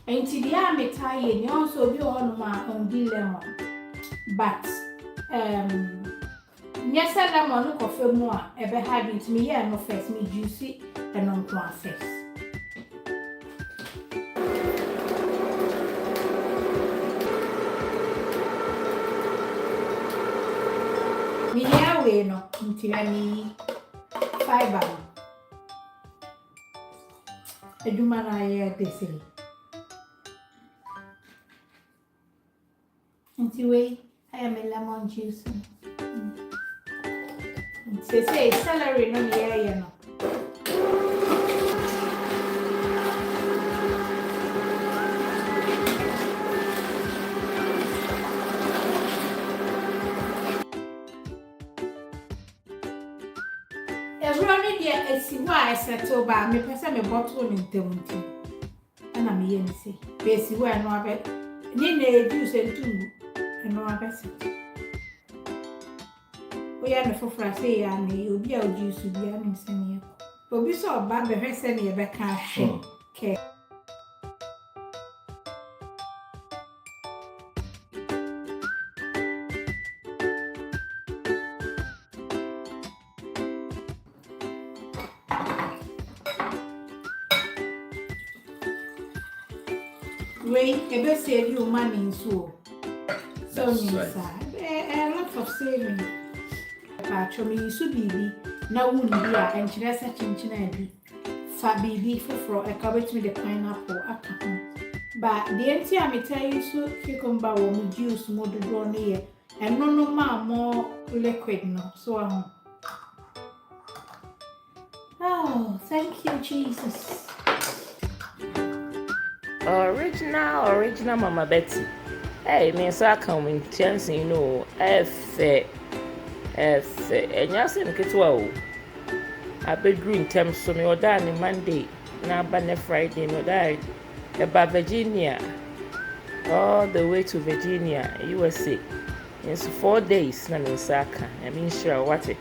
And to the army tie, you also be on lemon. But, yes, lemon look of more, ever had it me, and no first me juicy and on one first. Me away no, until any fiber. I do man I this. Until way, I am a lemon juice. Say celery no the area no. Everyone there is why I settle by me person me bottle in temunti. And I'm here say, base where no abet. Ni juice and tungu. And no abet. We are for say and you be our juice to be an insane. But we saw Bambi her sending a back cash. Okay. Wait, a bit save you money in so. So, a lot of saving. Patch me, so baby. Now, wouldn't be and she has a chinchina. Fa baby for a cabbage with the pineapple. But the empty I may tell you so cucumber will me juice more to draw near and no more liquid no. So, oh, thank you, Jesus. Original Mama Betty. Hey, me so come in chance, you know, F, and you say, Kitwa. I bedroom terms so me or down Monday, now banner Friday, no die. About Virginia, all the way to Virginia, USA. It's 4 days, Nanisaka. I mean, sure, what it.